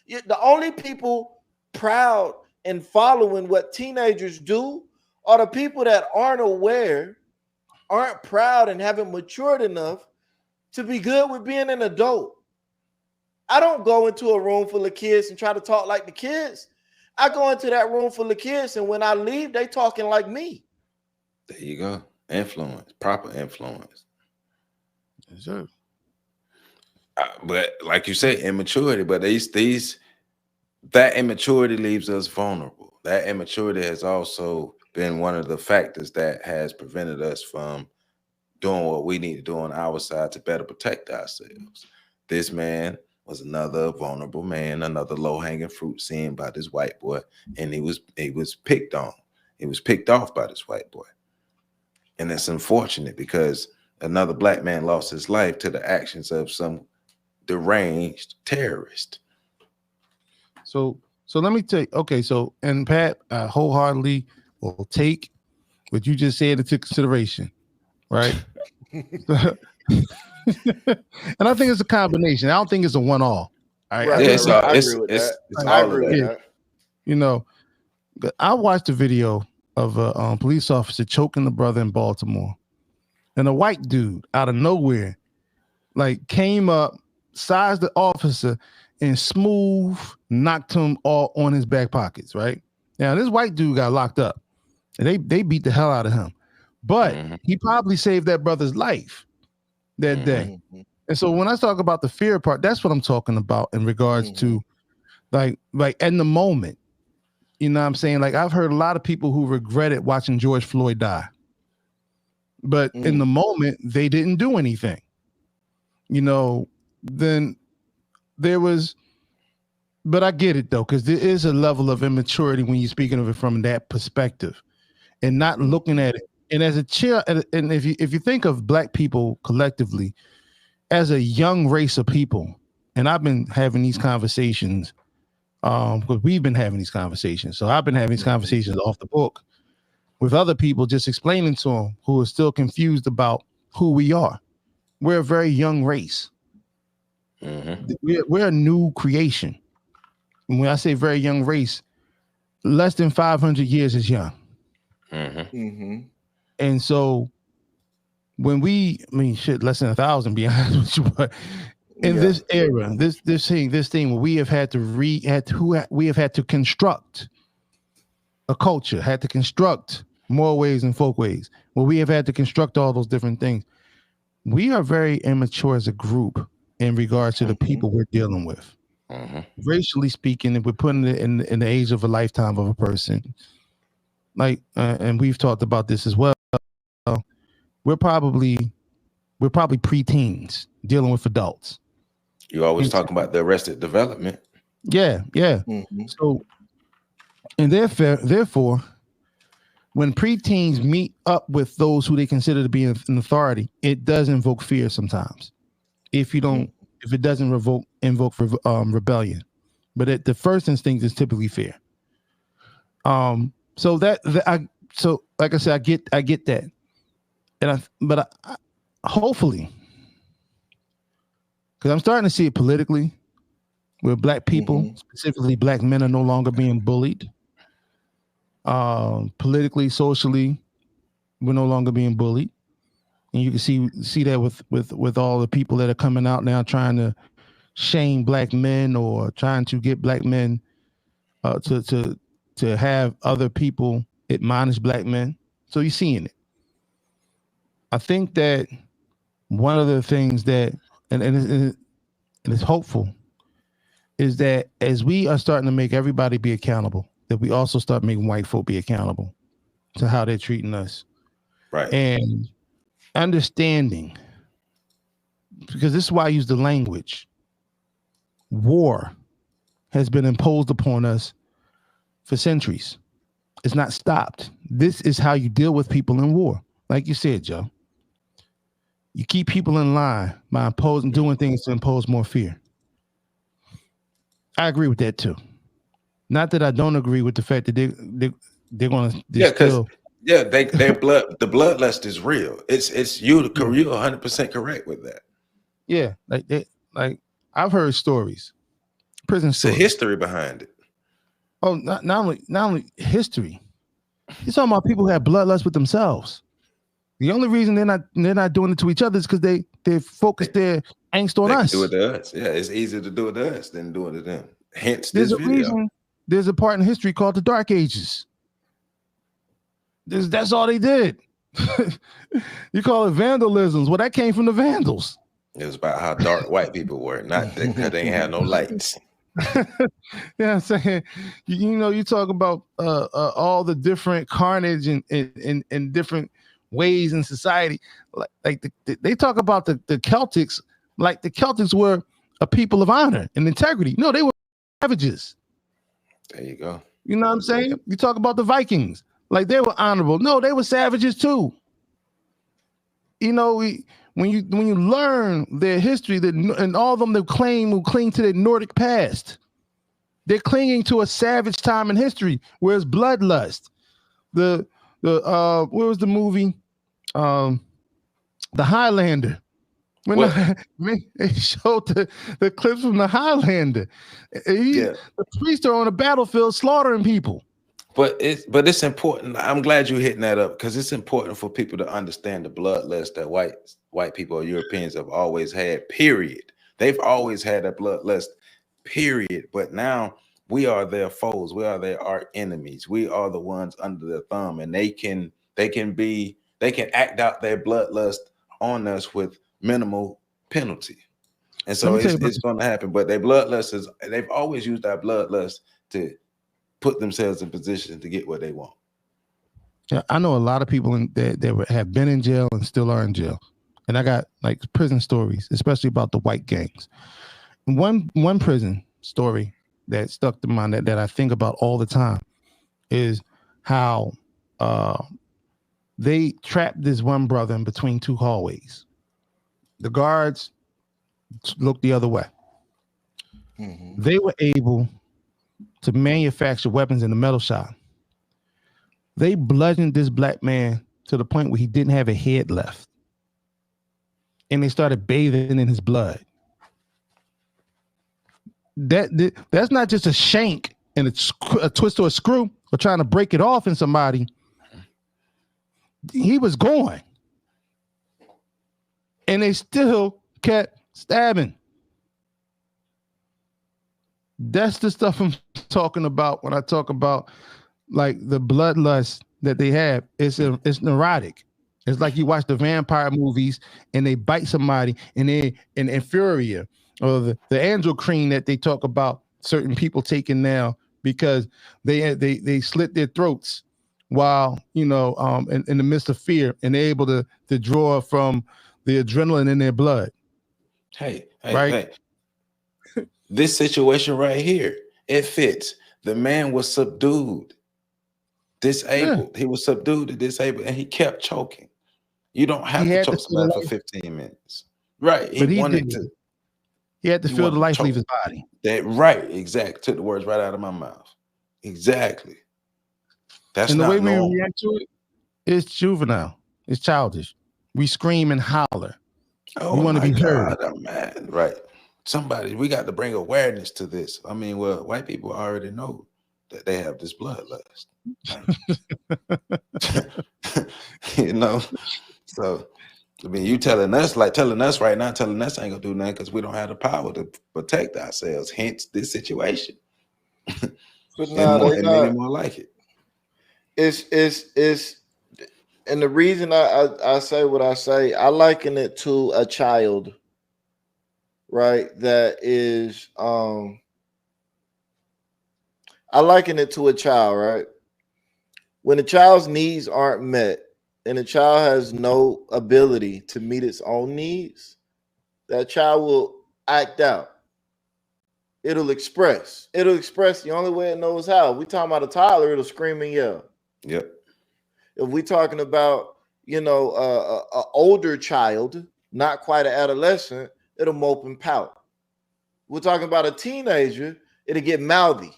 the only people proud and following what teenagers do are the people that aren't aware, aren't proud, and haven't matured enough to be good with being an adult. I don't go into a room full of kids and try to talk like the kids. I go into that room full of kids, and when I leave, they talking like me. There you go. Influence, proper influence. Yes, sir. But like you say, immaturity. But that immaturity leaves us vulnerable. That immaturity has also been one of the factors that has prevented us from doing what we need to do on our side to better protect ourselves. This man was another vulnerable man, another low-hanging fruit seen by this white boy, and he was picked on. He was picked off by this white boy. And it's unfortunate because another black man lost his life to the actions of some deranged terrorist. So let me tell you, okay, so, and Pat, I wholeheartedly will take what you just said into consideration, right? And I think it's a combination. I don't think it's a one-all. Right? I agree with that. I watched the video a police officer choking the brother in Baltimore, and a white dude out of nowhere, like came up, sized the officer, and smooth knocked him all on his back pockets. Right now, this white dude got locked up, and they beat the hell out of him, but he probably saved that brother's life that day. And so when I talk about the fear part, that's what I'm talking about in regards to like in the moment. You know what I'm saying? Like I've heard a lot of people who regretted watching George Floyd die. But in the moment, they didn't do anything. You know, then there was, but I get it though, because there is a level of immaturity when you're speaking of it from that perspective and not looking at it. And as a child, and if you think of Black people collectively as a young race of people, and I've been having these conversations, because we've been having these conversations. So I've been having these conversations off the book with other people, just explaining to them who are still confused about who we are. We're a very young race. We're a new creation. And when I say very young race, less than 500 years is young. And so when less than 1,000, be honest with you, but in this era, this thing where we have had to construct a culture, had to construct more ways and folk ways, where we have had to construct all those different things. We are very immature as a group in regards to the people we're dealing with. Racially speaking, if we're putting it in the age of a lifetime of a person, like, and we've talked about this as well. We're probably preteens dealing with adults. You always talk about the arrested development. Yeah. So, and therefore, when preteens meet up with those who they consider to be in authority, it does invoke fear sometimes. If it doesn't invoke rebellion, but the first instinct is typically fear. So like I said, I get that, but hopefully, because I'm starting to see it politically, where Black people, specifically Black men, are no longer being bullied. Politically, socially, we're no longer being bullied, and you can see that with all the people that are coming out now trying to shame Black men or trying to get Black men to have other people admonish Black men. So you're seeing it. I think that one of the things that and it's hopeful is that as we are starting to make everybody be accountable, that we also start making white folk be accountable to how they're treating us. Right. And understanding, because this is why I use the language. War has been imposed upon us for centuries. It's not stopped. This is how you deal with people in war. Like you said, Joe. You keep people in line by doing things to impose more fear. I agree with that too. Not that I don't agree with the fact that they're going to the bloodlust is real. It's you're 100% correct with that. Yeah, like I've heard stories, prison stories. The history behind it. Oh, not only history. You're talking about people who have bloodlust with themselves. The only reason they're not doing it to each other is because they focus their angst on us. Do it to us. Yeah, it's easier to do it to us than do it to them. Hence, there's a reason. There's a part in history called the Dark Ages. That's all they did. You call it vandalisms. Well, that came from the Vandals. It was about how dark white people were, not because they ain't had no lights. Yeah, I'm saying, you talk about all the different carnage and different ways in society. Like they talk about the Celtics, like the Celtics were a people of honor and integrity. No, they were savages. There you go. You know what I'm saying? You talk about the Vikings, like they were honorable. No, they were savages too. When you learn their history, and all of them who cling to their Nordic past, they're clinging to a savage time in history, whereas bloodlust. Where was the movie? The Highlander. They showed the clips from the Highlander. The priests are on a battlefield slaughtering people. But it's important. I'm glad you're hitting that up because it's important for people to understand the bloodlust that white people or Europeans have always had, period. They've always had a bloodlust, period. But now we are their foes. We are their arch enemies. We are the ones under their thumb, and they can act out their bloodlust on us with minimal penalty. And so it's going to happen. But their bloodlust they've always used that bloodlust to put themselves in position to get what they want. Yeah, I know a lot of people that have been in jail and still are in jail. And I got like prison stories, especially about the white gangs. One prison story that stuck to mind that I think about all the time is how they trapped this one brother in between two hallways. The guards looked the other way. Mm-hmm. They were able to manufacture weapons in the metal shop. They bludgeoned this black man to the point where he didn't have a head left. And they started bathing in his blood. That's not just a shank and a twist or a screw or trying to break it off in somebody. He was going. And they still kept stabbing. That's the stuff I'm talking about when I talk about like the bloodlust that they have. It's neurotic. It's like you watch the vampire movies and they bite somebody and they in Inferior or the angel cream that they talk about certain people taking now because they slit their throats while in the midst of fear and they're able to draw from the adrenaline in their blood. Hey. This situation right here, it fits. The man was subdued, disabled. Yeah. He was subdued and disabled, and he kept choking. You don't have to choke somebody for 15 minutes. Right. He had to feel the life leave his body. Right. Exactly. Took the words right out of my mouth. Exactly. That's and not the way normal. we react to it, it's juvenile. It's childish. We scream and holler. Oh, we want to be heard. I'm mad. Right. We got to bring awareness to this. I mean, well, white people already know that they have this bloodlust. So I mean, you telling us right now, telling us ain't gonna do nothing because we don't have the power to protect ourselves. Hence this situation. But many more like it. It's and the reason I say what I say, I liken it to a child, right? That is I liken it to a child, right? When a child's needs aren't met and a child has no ability to meet its own needs, that child will act out. It'll express the only way it knows how. If we talking about a toddler, it'll scream and yell. Yep. If we talking about, a older child, not quite an adolescent, it'll mope and pout. We're talking about a teenager, it'll get mouthy.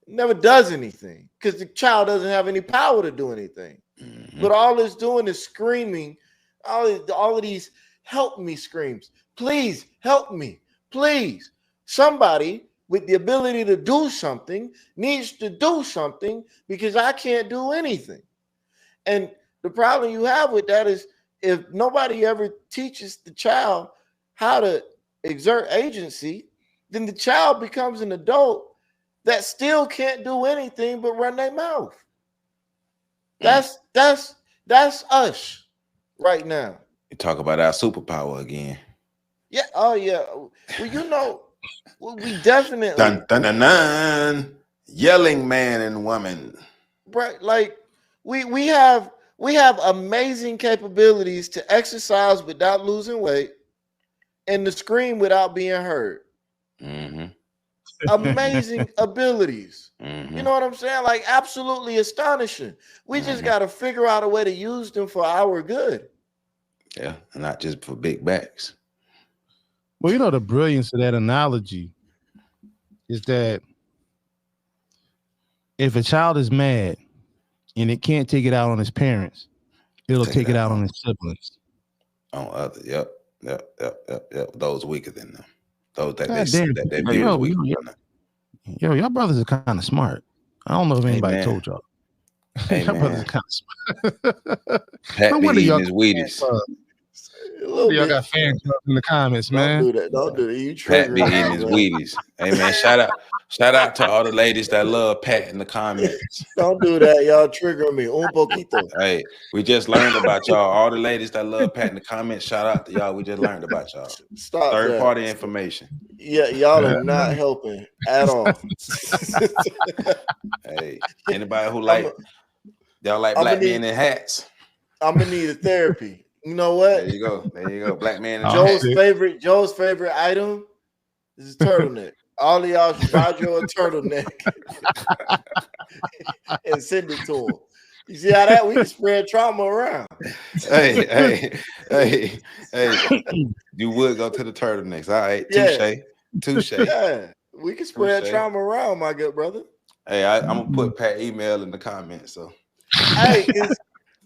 It never does anything because the child doesn't have any power to do anything. Mm-hmm. But all it's doing is screaming, all of these help me screams. Please help me, please. Somebody with the ability to do something needs to do something because I can't do anything. And the problem you have with that is if nobody ever teaches the child how to exert agency, then the child becomes an adult that still can't do anything but run their mouth. That's us right now. You talk about our superpower again. Yeah. Oh yeah. Well, we definitely dun, dun, dun, dun. Yelling man and woman. Right. Like we have amazing capabilities to exercise without losing weight and to scream without being heard. Mm-hmm. Amazing abilities. Mm-hmm. You know what I'm saying? Like absolutely astonishing. We just got to figure out a way to use them for our good. Yeah, not just for big backs. Well, the brilliance of that analogy is that if a child is mad and it can't take it out on his parents, it'll take it out on his siblings. On others, yep. Those weaker than them. Those that they view as weaker than them. Yo, y'all brothers are kind of smart. I don't know if anybody man. told y'all. Hey, Y'all brothers man. kind of Pat no be wonder eating y'all his Wheaties. y'all got fan clubs in the comments, man. Don't do that. Don't do that. You Pat be triggering eating me, his man. Wheaties. Hey, man, shout out to all the ladies that love Pat in the comments. Don't do that. Y'all triggering me. Un poquito. Hey, we just learned about y'all. All the ladies that love Pat in the comments, shout out to y'all. We just learned about y'all. Stop that. Third-party information. Yeah, y'all are not helping at all. Hey, anybody who y'all like black men in hats? I'm gonna need a therapy. You know what? There you go. There you go. Black man in Joe's hats. favorite item is a turtleneck. All of y'all should buy Joe a turtleneck and send it to him. You see how that we can spread trauma around. Hey. You would go to the turtlenecks. All right. Yeah. Touche. Yeah, we can spread Touche. trauma around, my good brother. Hey, I'm gonna put Pat email in the comments. So hey,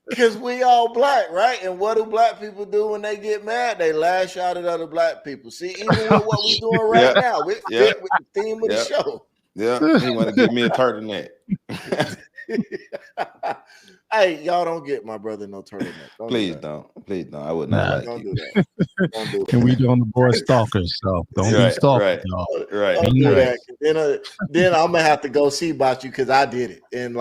because we all black, right? And what do black people do when they get mad? They lash out at other black people. See, even with what we're doing right now, we fit with the theme of the show. Yeah, he want to give me a turtleneck. Hey, y'all don't get my brother no turtleneck. Please don't. I would not like don't you. do that. Don't do that. And we doing the boy stalkers, so don't be stalking, y'all. Right. Don't do that. Then I'm gonna have to go see about you because I did it. And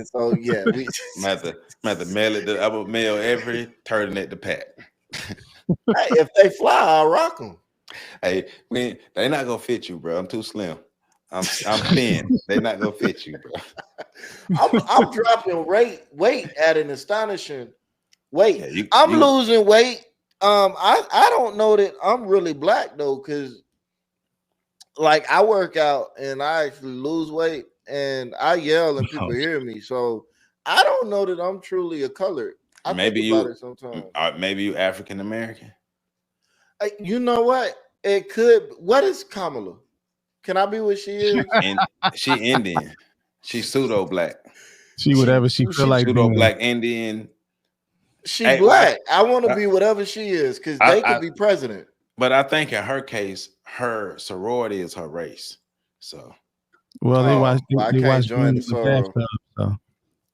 so yeah, we I'm to mail it. I will mail every turtleneck to Pat. Hey, if they fly, I'll rock them. Hey, they not gonna fit you, bro. I'm too slim. I'm thin. They not gonna fit you, bro. I'm dropping weight at an astonishing weight. Yeah, I'm losing weight. I don't know that I'm really black though, because like I work out and I actually lose weight and I yell and people hear me. So I don't know that I'm truly a colored. I maybe think about it sometimes. Maybe you African American. You know what? It could. What is Kamala? Can I be what she is? And she Indian. She's pseudo black. She whatever she feel like pseudo being. Black Indian. She black. I want to be whatever she is because they could be president. But I think in her case, her sorority is her race. So, well, they watch. They watch join Greens in the bathtub. So,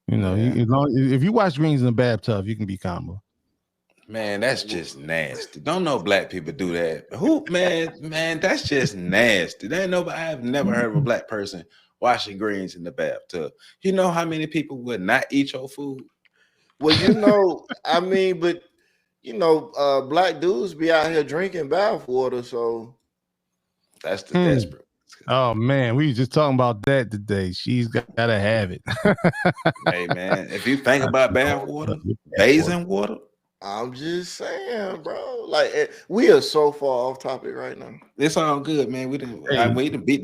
you know, if you watch Greens in the bathtub, you can be Kamala. Man, that's just nasty. Don't know black people do that. Who, man, that's just nasty. There ain't nobody. I've never heard of a black person washing greens in the bathtub. You know how many people would not eat your food? Well, you know, I mean, but you know, black dudes be out here drinking bath water, so that's the desperate. Oh man, we was just talking about that today. She's gotta have it. Hey man, if you think about bath water, bathing water. I'm just saying, bro. Like we are so far off topic right now. It's all good, man. We didn't beat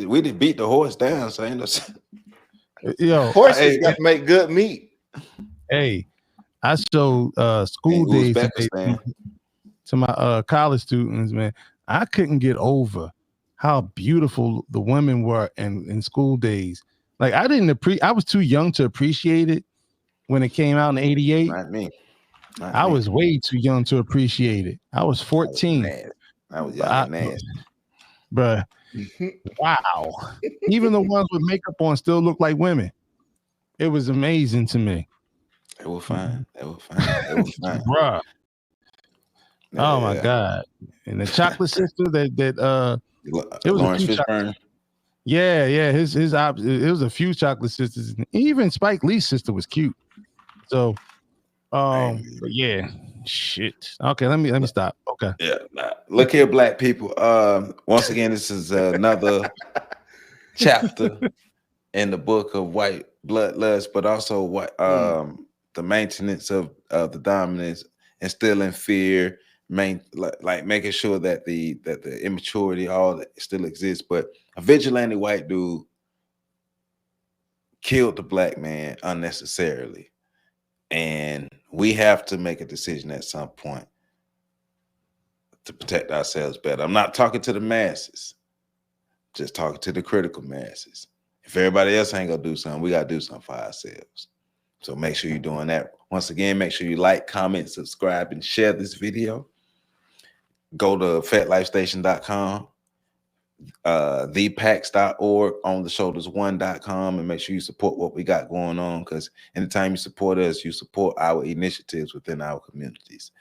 the horse down. So ain't no. Yo, horses got to make good meat. Hey, I showed school days to my college students, man. I couldn't get over how beautiful the women were in school days. Like I was too young to appreciate it when it came out in '88. Not me. I was way too young to appreciate it. I was 14. I was young and nasty. Bruh. Wow. Even the ones with makeup on still look like women. It was amazing to me. It was fine. Bruh. Oh my God. And the chocolate sister that it was Lawrence a few Fishburne. Yeah. It was a few chocolate sisters. Even Spike Lee's sister was cute. So but yeah, shit. Okay, let me stop. Okay. Yeah. Look here, black people. Once again, this is another chapter in the book of white bloodlust, but also what the maintenance of the dominance, instilling fear, making sure that the immaturity all that still exists. But a vigilante white dude killed the black man unnecessarily. And we have to make a decision at some point to protect ourselves better. I'm not talking to the masses, just talking to the critical masses. If everybody else ain't gonna do something, we gotta do something for ourselves. So make sure you're doing that. Once again, make sure you like, comment, subscribe, and share this video. Go to fatlifestation.com. thepax.org, ontheshoulders1.com, and make sure you support what we got going on, because anytime you support us, you support our initiatives within our communities.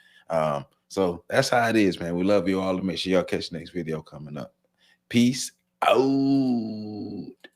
So that's how it is, man. We love you all, and make sure y'all catch the next video coming up. Peace out.